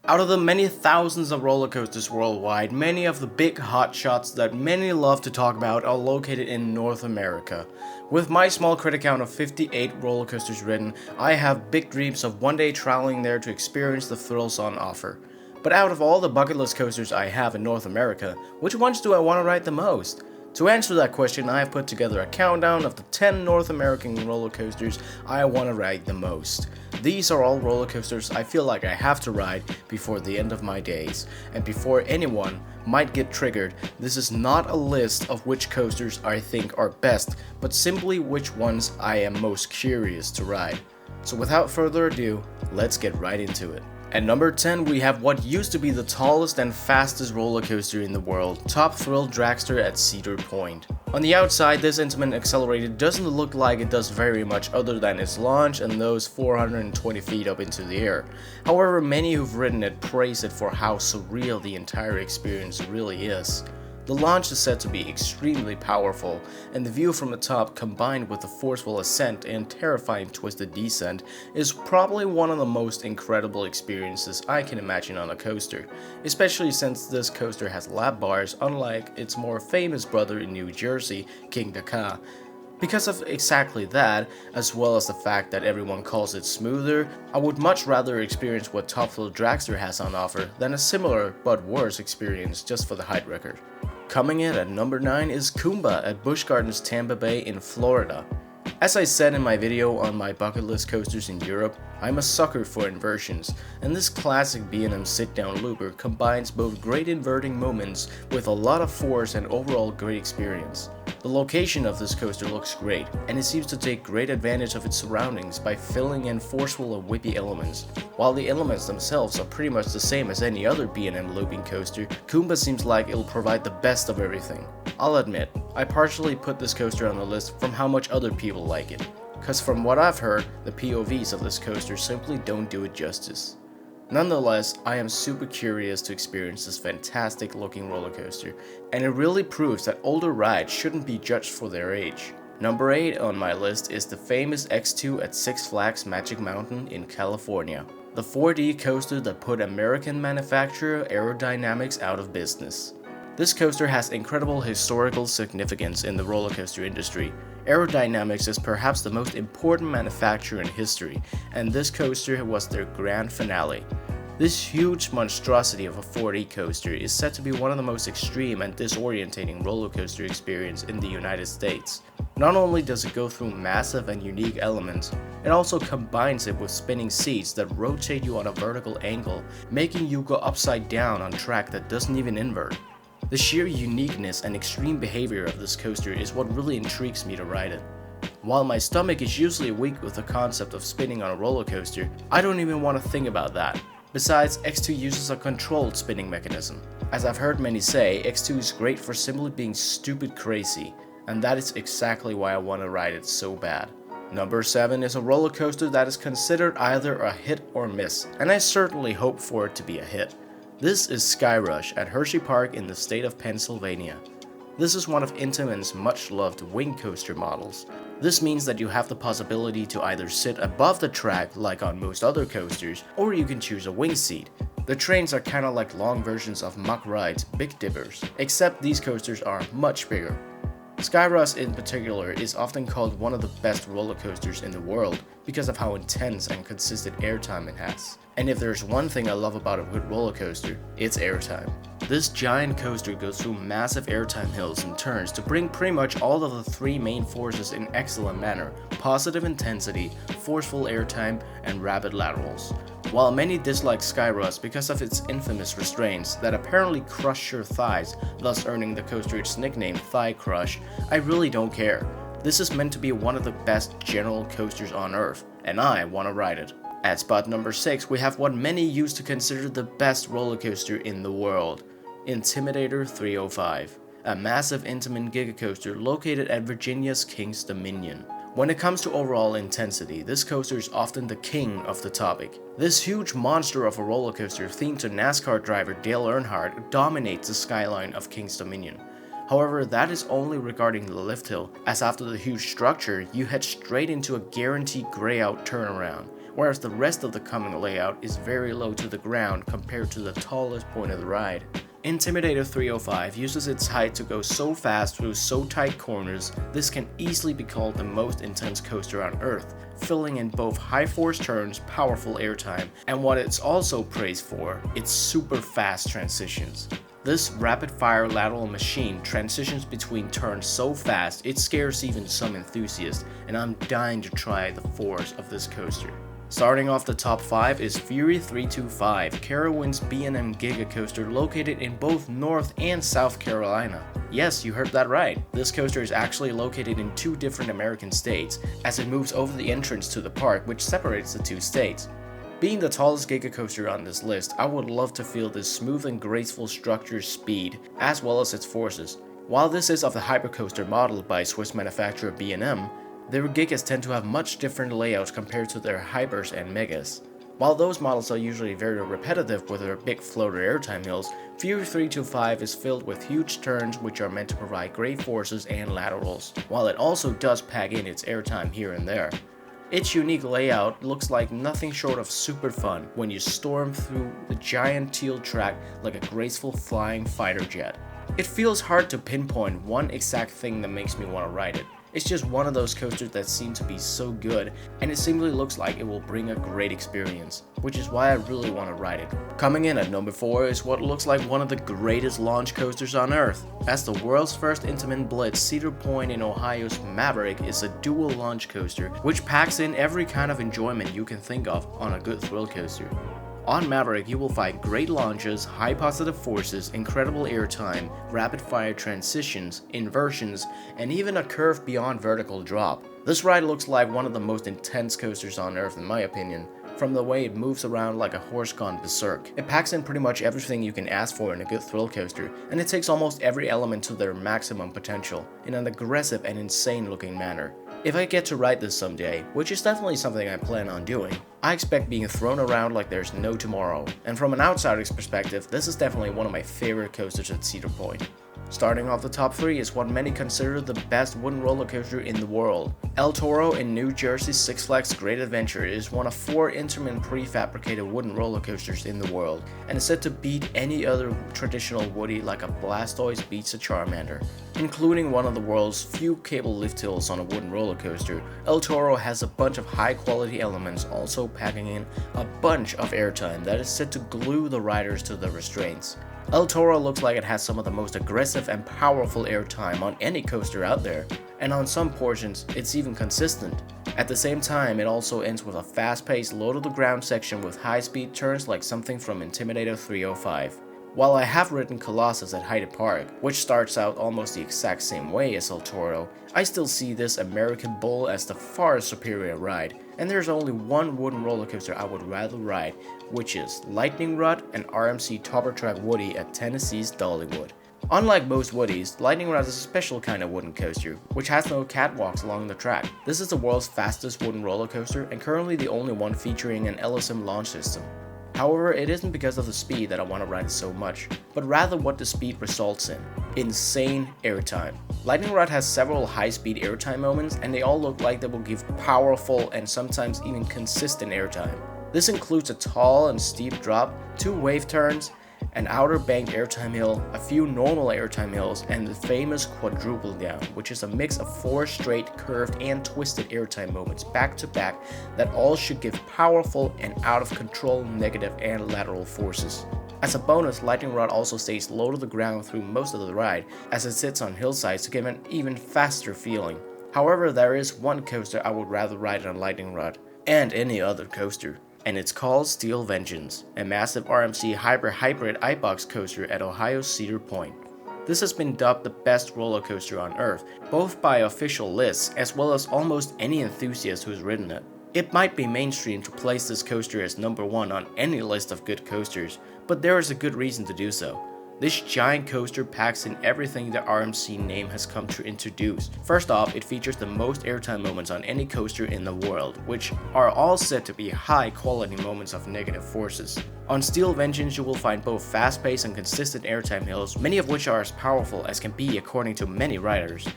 Out of the many thousands of roller coasters worldwide, many of the big hotshots that many love to talk about are located in North America. With my small credit count of 58 roller coasters ridden, I have big dreams of one day traveling there to experience the thrills on offer. But out of all the bucket list coasters I have in North America, which ones do I want to ride the most? To answer that question, I have put together a countdown of the 10 North American roller coasters I want to ride the most. These are all roller coasters I feel like I have to ride before the end of my days. And before anyone might get triggered, this is not a list of which coasters I think are best, but simply which ones I am most curious to ride. So without further ado, let's get right into it. At number 10, we have what used to be the tallest and fastest roller coaster in the world, Top Thrill Dragster at Cedar Point. On the outside, this Intamin Accelerator doesn't look like it does very much other than its launch and those 420 feet up into the air. However, many who've ridden it praise it for how surreal the entire experience really is. The launch is said to be extremely powerful, and the view from the top combined with the forceful ascent and terrifying twisted descent is probably one of the most incredible experiences I can imagine on a coaster, especially since this coaster has lap bars unlike its more famous brother in New Jersey, Giga. Because of exactly that, as well as the fact that everyone calls it smoother, I would much rather experience what Top Thrill Dragster has on offer than a similar but worse experience just for the height record. Coming in at number 9 is Kumba at Busch Gardens Tampa Bay in Florida. As I said in my video on my bucket list coasters in Europe, I'm a sucker for inversions, and this classic B&M sit-down looper combines both great inverting moments with a lot of force and overall great experience. The location of this coaster looks great, and it seems to take great advantage of its surroundings by filling in forceful and whippy elements. While the elements themselves are pretty much the same as any other B&M looping coaster, Kumba seems like it'll provide the best of everything. I'll admit, I partially put this coaster on the list from how much other people like it, cause from what I've heard, the POVs of this coaster simply don't do it justice. Nonetheless, I am super curious to experience this fantastic looking roller coaster, and it really proves that older rides shouldn't be judged for their age. Number 8 on my list is the famous X2 at Six Flags Magic Mountain in California. The 4D coaster that put American manufacturer Aerodynamics out of business. This coaster has incredible historical significance in the roller coaster industry. Aerodynamics is perhaps the most important manufacturer in history, and this coaster was their grand finale. This huge monstrosity of a 4D coaster is said to be one of the most extreme and disorientating roller coaster experience in the United States. Not only does it go through massive and unique elements, it also combines it with spinning seats that rotate you on a vertical angle, making you go upside down on track that doesn't even invert. The sheer uniqueness and extreme behavior of this coaster is what really intrigues me to ride it. While my stomach is usually weak with the concept of spinning on a roller coaster, I don't even want to think about that. Besides, X2 uses a controlled spinning mechanism. As I've heard many say, X2 is great for simply being stupid crazy, and that is exactly why I want to ride it so bad. Number 7 is a roller coaster that is considered either a hit or miss, and I certainly hope for it to be a hit. This is Skyrush at Hersheypark in the state of Pennsylvania. This is one of Intamin's much loved wing coaster models. This means that you have the possibility to either sit above the track like on most other coasters, or you can choose a wing seat. The trains are kinda like long versions of Muck Ride's Big Dippers, except these coasters are much bigger. Skyrush in particular is often called one of the best roller coasters in the world because of how intense and consistent airtime it has. And if there's one thing I love about a good roller coaster, it's airtime. This giant coaster goes through massive airtime hills and turns to bring pretty much all of the three main forces in excellent manner: positive intensity, forceful airtime, and rapid laterals. While many dislike Skyrush because of its infamous restraints that apparently crush your thighs, thus earning the coaster its nickname Thigh Crush, I really don't care. This is meant to be one of the best general coasters on earth, and I want to ride it. At spot number 6, we have what many used to consider the best roller coaster in the world, Intimidator 305, a massive Intamin Giga coaster located at Virginia's King's Dominion. When it comes to overall intensity, this coaster is often the king of the topic. This huge monster of a roller coaster themed to NASCAR driver Dale Earnhardt dominates the skyline of King's Dominion. However, that is only regarding the lift hill, as after the huge structure, you head straight into a guaranteed grey out turnaround, whereas the rest of the coming layout is very low to the ground compared to the tallest point of the ride. Intimidator 305 uses its height to go so fast through so tight corners, this can easily be called the most intense coaster on Earth, filling in both high force turns, powerful airtime, and what it's also praised for, its super fast transitions. This rapid-fire lateral machine transitions between turns so fast it scares even some enthusiasts, and I'm dying to try the force of this coaster. Starting off the top 5 is Fury 325, Carowind's B&M Giga coaster located in both North and South Carolina. Yes, you heard that right. This coaster is actually located in 2 different American states, as it moves over the entrance to the park which separates the 2 states. Being the tallest Giga coaster on this list, I would love to feel this smooth and graceful structure's speed, as well as its forces. While this is of the hypercoaster modeled by Swiss manufacturer B&M, their Gigas tend to have much different layouts compared to their Hypers and Megas. While those models are usually very repetitive with their big floater airtime hills, Fury 325 is filled with huge turns which are meant to provide great forces and laterals, while it also does pack in its airtime here and there. Its unique layout looks like nothing short of super fun when you storm through the giant teal track like a graceful flying fighter jet. It feels hard to pinpoint one exact thing that makes me want to ride it. It's just one of those coasters that seem to be so good, and it simply looks like it will bring a great experience, which is why I really want to ride it. Coming in at number 4 is what looks like one of the greatest launch coasters on Earth, as the world's first Intamin Blitz Cedar Point in Ohio's Maverick is a dual launch coaster which packs in every kind of enjoyment you can think of on a good thrill coaster. On Maverick, you will find great launches, high positive forces, incredible airtime, rapid-fire transitions, inversions, and even a curve beyond vertical drop. This ride looks like one of the most intense coasters on Earth in my opinion, from the way it moves around like a horse gone berserk. It packs in pretty much everything you can ask for in a good thrill coaster, and it takes almost every element to their maximum potential, in an aggressive and insane looking manner. If I get to ride this someday, which is definitely something I plan on doing, I expect being thrown around like there's no tomorrow, and from an outsider's perspective, this is definitely one of my favorite coasters at Cedar Point. Starting off the top 3 is what many consider the best wooden roller coaster in the world. El Toro in New Jersey's Six Flags Great Adventure is one of 4 Intamin prefabricated wooden roller coasters in the world, and is said to beat any other traditional Woody like a Blastoise beats a Charmander. Including one of the world's few cable lift hills on a wooden roller coaster, El Toro has a bunch of high quality elements, also packing in a bunch of airtime that is said to glue the riders to the restraints. El Toro looks like it has some of the most aggressive and powerful airtime on any coaster out there, and on some portions, it's even consistent. At the same time, it also ends with a fast-paced, low-to-the-ground section with high-speed turns like something from Intimidator 305. While I have ridden Colossus at Hersheypark, which starts out almost the exact same way as El Toro, I still see this American Bull as the far superior ride, and there's only one wooden roller coaster I would rather ride, which is Lightning Rod and RMC Topper Track Woody at Tennessee's Dollywood. Unlike most Woodies, Lightning Rod is a special kind of wooden coaster, which has no catwalks along the track. This is the world's fastest wooden roller coaster and currently the only one featuring an LSM launch system. However, it isn't because of the speed that I want to ride it so much, but rather what the speed results in. Insane airtime. Lightning Rod has several high-speed airtime moments, and they all look like they will give powerful and sometimes even consistent airtime. This includes a tall and steep drop, 2 wave turns, an outer banked airtime hill, a few normal airtime hills, and the famous quadruple down, which is a mix of 4 straight, curved, and twisted airtime moments back to back that all should give powerful and out of control negative and lateral forces. As a bonus, Lightning Rod also stays low to the ground through most of the ride, as it sits on hillsides to give an even faster feeling. However, there is one coaster I would rather ride on Lightning Rod, and any other coaster, and it's called Steel Vengeance, a massive RMC hybrid iBox coaster at Ohio's Cedar Point. This has been dubbed the best roller coaster on Earth, both by official lists as well as almost any enthusiast who's ridden it. It might be mainstream to place this coaster as number 1 on any list of good coasters, but there is a good reason to do so. This giant coaster packs in everything the RMC name has come to introduce. First off, it features the most airtime moments on any coaster in the world, which are all said to be high quality moments of negative forces. On Steel Vengeance, you will find both fast-paced and consistent airtime hills, many of which are as powerful as can be according to many riders.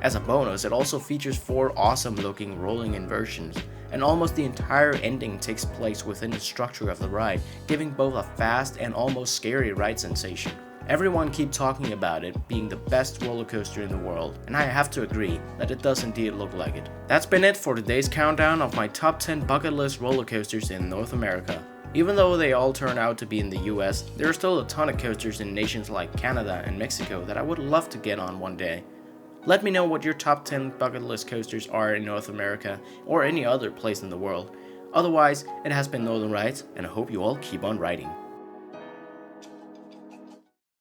As a bonus, it also features 4 awesome looking rolling inversions, and almost the entire ending takes place within the structure of the ride, giving both a fast and almost scary ride sensation. Everyone keep talking about it being the best roller coaster in the world, and I have to agree that it does indeed look like it. That's been it for today's countdown of my top 10 bucket list roller coasters in North America. Even though they all turn out to be in the US, there are still a ton of coasters in nations like Canada and Mexico that I would love to get on one day. Let me know what your top 10 bucket list coasters are in North America or any other place in the world. Otherwise, it has been Northern Rides, and I hope you all keep on riding.